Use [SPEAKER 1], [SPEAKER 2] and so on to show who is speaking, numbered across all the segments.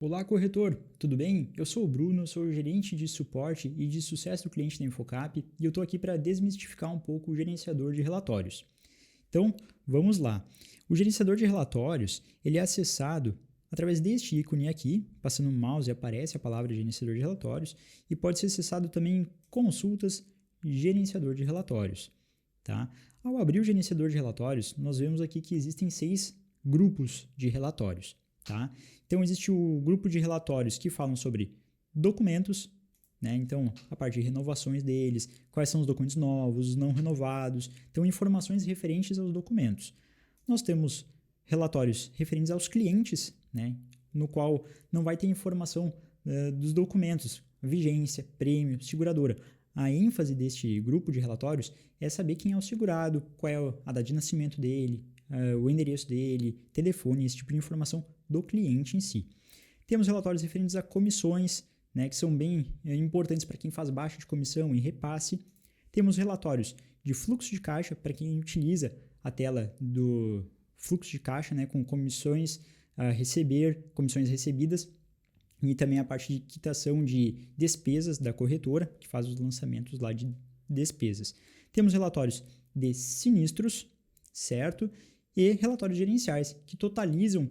[SPEAKER 1] Olá, corretor, tudo bem? Eu sou o Bruno, sou o gerente de suporte e de sucesso do cliente da Infocap e eu estou aqui para desmistificar um pouco o gerenciador de relatórios. Então, vamos lá. O gerenciador de relatórios ele é acessado através deste ícone aqui, passando o mouse aparece a palavra gerenciador de relatórios e pode ser acessado também em consultas gerenciador de relatórios. Tá? Ao abrir o gerenciador de relatórios, nós vemos aqui que existem 6 grupos de relatórios. Tá? Então, existe o grupo de relatórios que falam sobre documentos, né? Então, a parte de renovações deles, quais são os documentos novos, os não renovados, então informações referentes aos documentos. Nós temos relatórios referentes aos clientes, né? No qual não vai ter informação dos documentos, vigência, prêmio, seguradora. A ênfase deste grupo de relatórios é saber quem é o segurado, qual é a data de nascimento dele, o endereço dele, telefone, esse tipo de informação do cliente em si. Temos relatórios referentes a comissões, né, que são bem importantes para quem faz baixa de comissão e repasse. Temos relatórios de fluxo de caixa para quem utiliza a tela do fluxo de caixa, né, com comissões a receber, comissões recebidas, e também a parte de quitação de despesas da corretora, que faz os lançamentos lá de despesas. Temos relatórios de sinistros, certo? E relatórios gerenciais, que totalizam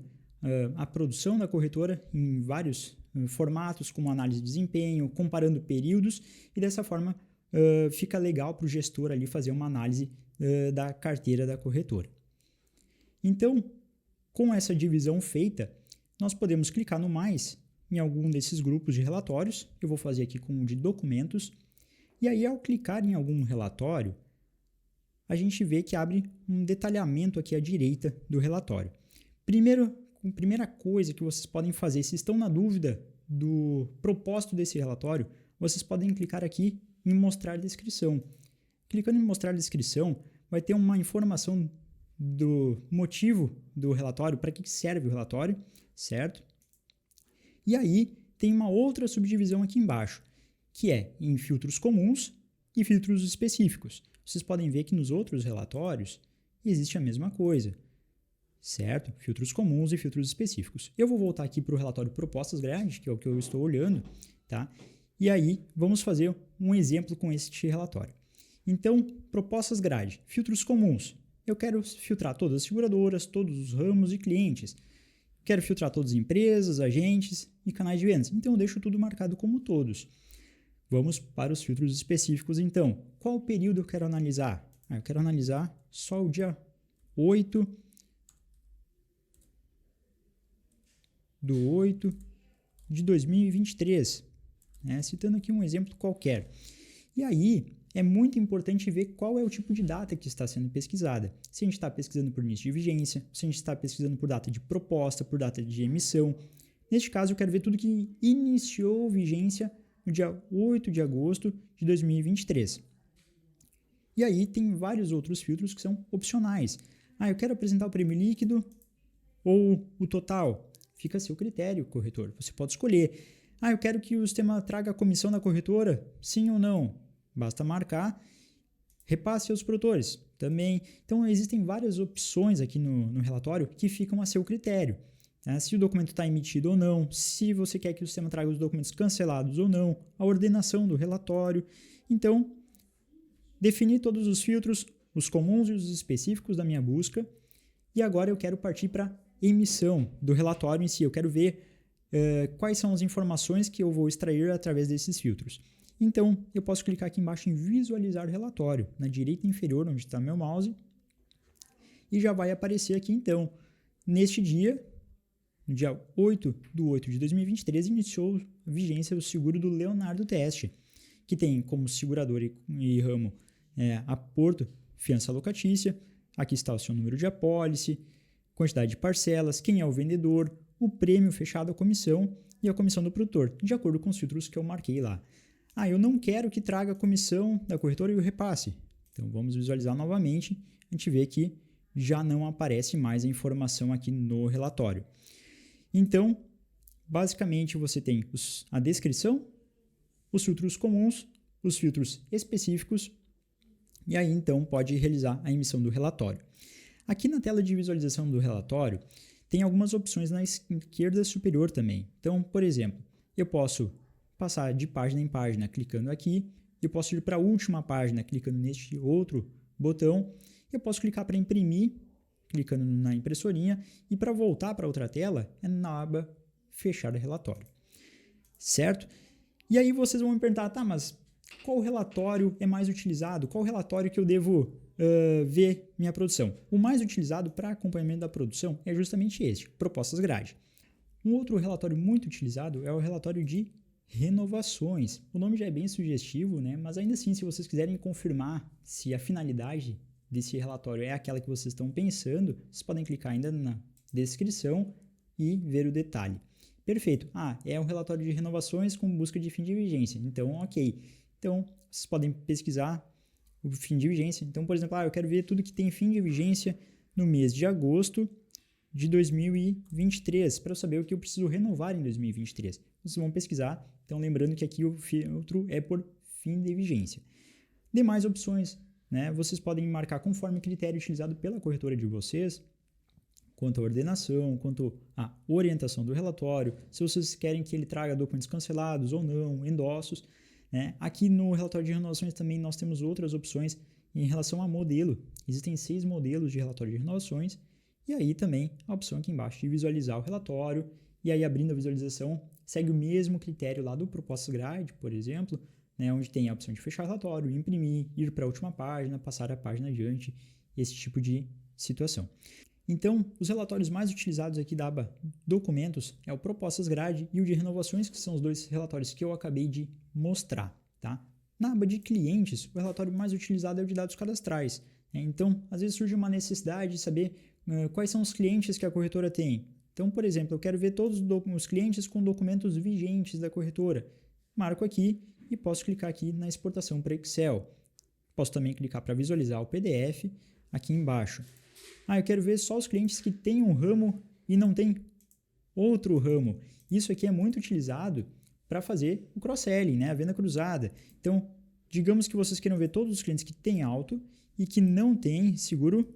[SPEAKER 1] a produção da corretora em vários formatos, como análise de desempenho, comparando períodos, e dessa forma fica legal para o gestor ali fazer uma análise da carteira da corretora. Então, com essa divisão feita, nós podemos clicar no mais em algum desses grupos de relatórios. Eu vou fazer aqui com o de documentos, e aí ao clicar em algum relatório, a gente vê que abre um detalhamento aqui à direita do relatório. Primeira coisa que vocês podem fazer, se estão na dúvida do propósito desse relatório, vocês podem clicar aqui em mostrar descrição. Clicando em mostrar descrição, vai ter uma informação do motivo do relatório, para que serve o relatório, certo? E aí tem uma outra subdivisão aqui embaixo, que é em filtros comuns e filtros específicos. Vocês podem ver que nos outros relatórios existe a mesma coisa, certo? Filtros comuns e filtros específicos. Eu vou voltar aqui para o relatório propostas grade, que é o que eu estou olhando, tá? E aí vamos fazer um exemplo com este relatório. Então, propostas grade, filtros comuns. Eu quero filtrar todas as seguradoras, todos os ramos e clientes. Quero filtrar todas as empresas, agentes e canais de vendas. Então, eu deixo tudo marcado como todos. Vamos para os filtros específicos, então. Qual período eu quero analisar? Eu quero analisar só o dia 8/8 de 2023, né? Citando aqui um exemplo qualquer. E aí, é muito importante ver qual é o tipo de data que está sendo pesquisada. Se a gente está pesquisando por início de vigência, se a gente está pesquisando por data de proposta, por data de emissão. Neste caso, eu quero ver tudo que iniciou vigência no dia 8 de agosto de 2023. E aí tem vários outros filtros que são opcionais. Eu quero apresentar o prêmio líquido ou o total. Fica a seu critério, corretor. Você pode escolher. Eu quero que o sistema traga a comissão da corretora? Sim ou não? Basta marcar. Repasse aos produtores também. Então, existem várias opções aqui no relatório que ficam a seu critério. Se o documento está emitido ou não, se você quer que o sistema traga os documentos cancelados ou não, a ordenação do relatório. Então, defini todos os filtros, os comuns e os específicos da minha busca, e agora eu quero partir para a emissão do relatório em si. Eu quero ver quais são as informações que eu vou extrair através desses filtros. Então, eu posso clicar aqui embaixo em visualizar o relatório, na direita inferior, onde está meu mouse, e já vai aparecer aqui então, neste dia, no dia 8/8 de 2023, iniciou a vigência do seguro do Leonardo Teste, que tem como segurador e ramo a Porto Fiança Locatícia. Aqui está o seu número de apólice, quantidade de parcelas, quem é o vendedor, o prêmio fechado à comissão e a comissão do produtor, de acordo com os filtros que eu marquei lá. Eu não quero que traga a comissão da corretora e o repasse. Então, vamos visualizar novamente. A gente vê que já não aparece mais a informação aqui no relatório. Então, basicamente, você tem a descrição, os filtros comuns, os filtros específicos, e aí, então, pode realizar a emissão do relatório. Aqui na tela de visualização do relatório, tem algumas opções na esquerda superior também. Então, por exemplo, eu posso passar de página em página clicando aqui, eu posso ir para a última página clicando neste outro botão, eu posso clicar para imprimir, clicando na impressorinha, e para voltar para outra tela é na aba fechar relatório, certo? E aí vocês vão me perguntar, tá, mas qual relatório é mais utilizado? Qual relatório que eu devo ver minha produção? O mais utilizado para acompanhamento da produção é justamente este, propostas grade. Um outro relatório muito utilizado é o relatório de renovações. O nome já é bem sugestivo, né? Mas ainda assim, se vocês quiserem confirmar se a finalidade desse relatório é aquela que vocês estão pensando, vocês podem clicar ainda na descrição e ver o detalhe. Perfeito. É um relatório de renovações com busca de fim de vigência. Então, ok. Então, vocês podem pesquisar o fim de vigência. Então, por exemplo, eu quero ver tudo que tem fim de vigência no mês de agosto de 2023, para eu saber o que eu preciso renovar em 2023. Vocês vão pesquisar. Então, lembrando que aqui o filtro é por fim de vigência. Demais opções, né? Vocês podem marcar conforme critério utilizado pela corretora de vocês, quanto à ordenação, quanto à orientação do relatório, se vocês querem que ele traga documentos cancelados ou não, endossos, né? Aqui no relatório de renovações também nós temos outras opções em relação a modelo. Existem 6 modelos de relatório de renovações, e aí também a opção aqui embaixo de visualizar o relatório, e aí abrindo a visualização, segue o mesmo critério lá do propostas grade, por exemplo, né, onde tem a opção de fechar o relatório, imprimir, ir para a última página, passar a página adiante, esse tipo de situação. Então, os relatórios mais utilizados aqui da aba documentos é o propostas grade e o de renovações, que são os 2 relatórios que eu acabei de mostrar, tá? Na aba de clientes, o relatório mais utilizado é o de dados cadastrais, né? Então, às vezes surge uma necessidade de saber quais são os clientes que a corretora tem. Então, por exemplo, eu quero ver todos os clientes com documentos vigentes da corretora. Marco aqui e posso clicar aqui na exportação para Excel. Posso também clicar para visualizar o PDF aqui embaixo. Eu quero ver só os clientes que têm um ramo e não tem outro ramo. Isso aqui é muito utilizado para fazer o cross-selling, né? A venda cruzada. Então, digamos que vocês queiram ver todos os clientes que têm auto e que não têm seguro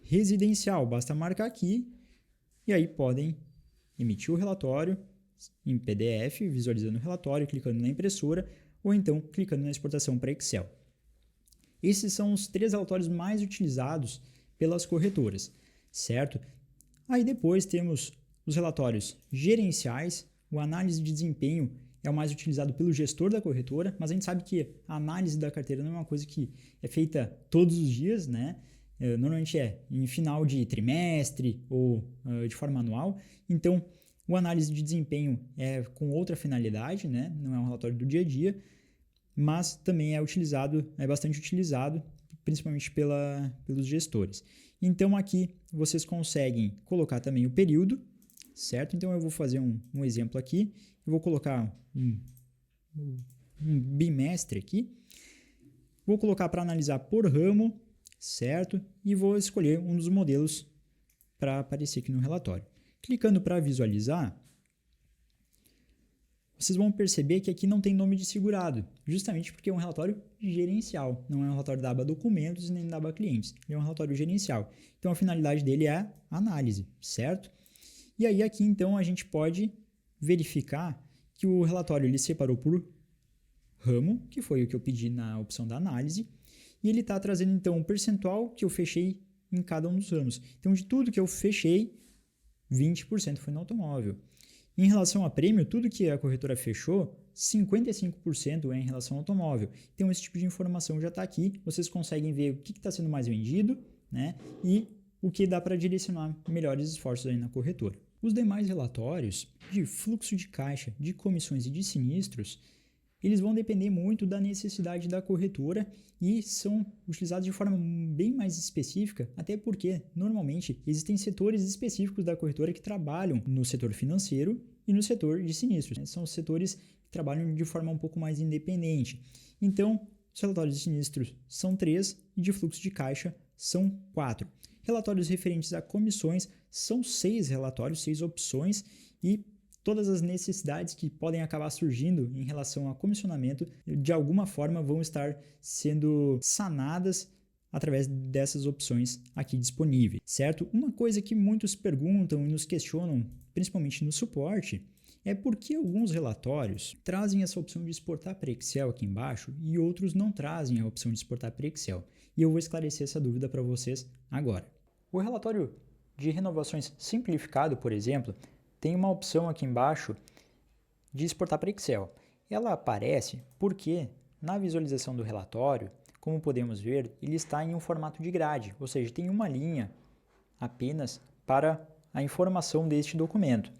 [SPEAKER 1] residencial. Basta marcar aqui e aí podem emitir o relatório em PDF, visualizando o relatório, clicando na impressora ou então clicando na exportação para Excel. Esses são os 3 relatórios mais utilizados pelas corretoras, certo? Aí depois temos os relatórios gerenciais, o análise de desempenho é o mais utilizado pelo gestor da corretora, mas a gente sabe que a análise da carteira não é uma coisa que é feita todos os dias, né? Normalmente é em final de trimestre ou de forma anual, então o análise de desempenho é com outra finalidade, né? Não é um relatório do dia a dia, mas também é bastante utilizado, principalmente pelos gestores. Então aqui vocês conseguem colocar também o período, certo? Então eu vou fazer um exemplo aqui, eu vou colocar um bimestre aqui, vou colocar para analisar por ramo, certo? E vou escolher um dos modelos para aparecer aqui no relatório. Clicando para visualizar, vocês vão perceber que aqui não tem nome de segurado, justamente porque é um relatório gerencial, não é um relatório da aba documentos nem da aba clientes, é um relatório gerencial. Então a finalidade dele é a análise, certo? E aí aqui então a gente pode verificar que o relatório ele separou por ramo, que foi o que eu pedi na opção da análise, e ele está trazendo então um percentual que eu fechei em cada um dos ramos. Então de tudo que eu fechei, 20% foi no automóvel. Em relação a prêmio, tudo que a corretora fechou, 55% é em relação ao automóvel. Então, esse tipo de informação já está aqui. Vocês conseguem ver o que está sendo mais vendido, né? E o que dá para direcionar melhores esforços aí na corretora. Os demais relatórios de fluxo de caixa, de comissões e de sinistros, eles vão depender muito da necessidade da corretora e são utilizados de forma bem mais específica, até porque, normalmente, existem setores específicos da corretora que trabalham no setor financeiro e no setor de sinistros, né? São os setores que trabalham de forma um pouco mais independente. Então, os relatórios de sinistros são 3 e de fluxo de caixa são 4. Relatórios referentes a comissões são 6 relatórios, 6 opções e todas as necessidades que podem acabar surgindo em relação a comissionamento, de alguma forma vão estar sendo sanadas através dessas opções aqui disponíveis, certo? Uma coisa que muitos perguntam e nos questionam, principalmente no suporte, é por que alguns relatórios trazem essa opção de exportar para Excel aqui embaixo e outros não trazem a opção de exportar para Excel. E eu vou esclarecer essa dúvida para vocês agora. O relatório de renovações simplificado, por exemplo, tem uma opção aqui embaixo de exportar para Excel. Ela aparece porque na visualização do relatório, como podemos ver, ele está em um formato de grade, ou seja, tem uma linha apenas para a informação deste documento.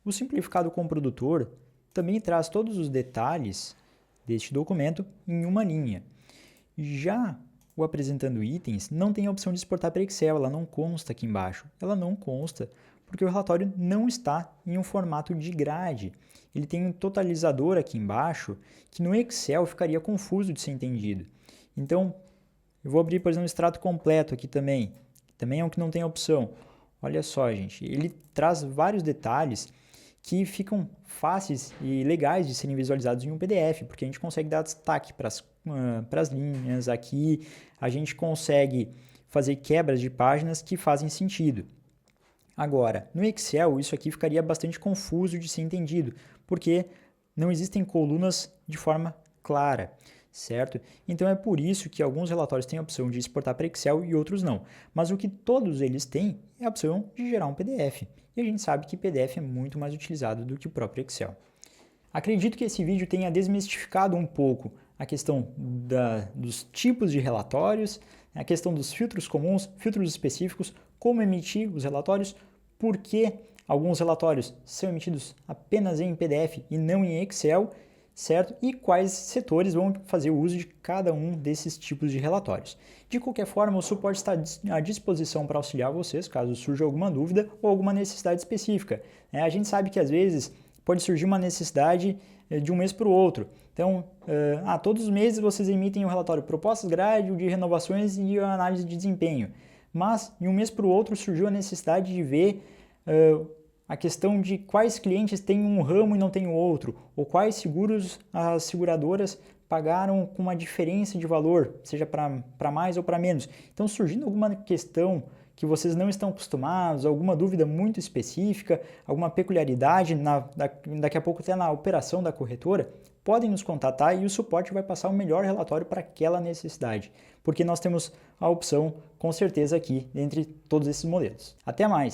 [SPEAKER 1] O simplificado com o produtor também traz todos os detalhes deste documento em uma linha. Já o apresentando itens não tem a opção de exportar para Excel, ela não consta aqui embaixo. Ela não consta porque o relatório não está em um formato de grade. Ele tem um totalizador aqui embaixo que no Excel ficaria confuso de ser entendido. Então, eu vou abrir, por exemplo, o extrato completo aqui também. Também é um que não tem opção. Olha só, gente, ele traz vários detalhes que ficam fáceis e legais de serem visualizados em um PDF, porque a gente consegue dar destaque para as linhas aqui, a gente consegue fazer quebras de páginas que fazem sentido. Agora, no Excel, isso aqui ficaria bastante confuso de ser entendido, porque não existem colunas de forma clara, certo? Então é por isso que alguns relatórios têm a opção de exportar para Excel e outros não. Mas o que todos eles têm é a opção de gerar um PDF. E a gente sabe que PDF é muito mais utilizado do que o próprio Excel. Acredito que esse vídeo tenha desmistificado um pouco a questão dos tipos de relatórios, a questão dos filtros comuns, filtros específicos, como emitir os relatórios, por que alguns relatórios são emitidos apenas em PDF e não em Excel, certo? E quais setores vão fazer o uso de cada um desses tipos de relatórios. De qualquer forma, o suporte está à disposição para auxiliar vocês, caso surja alguma dúvida ou alguma necessidade específica. A gente sabe que às vezes pode surgir uma necessidade de um mês para o outro. Então, todos os meses vocês emitem o relatório propostas grade, o de renovações e a análise de desempenho. Mas, de um mês para o outro, surgiu a necessidade de ver a questão de quais clientes têm um ramo e não têm o outro, ou quais seguros as seguradoras pagaram com uma diferença de valor, seja para mais ou para menos. Então, surgindo alguma questão que vocês não estão acostumados, alguma dúvida muito específica, alguma peculiaridade, daqui a pouco até na operação da corretora, podem nos contatar e o suporte vai passar o melhor relatório para aquela necessidade, porque nós temos a opção, com certeza, aqui entre todos esses modelos. Até mais!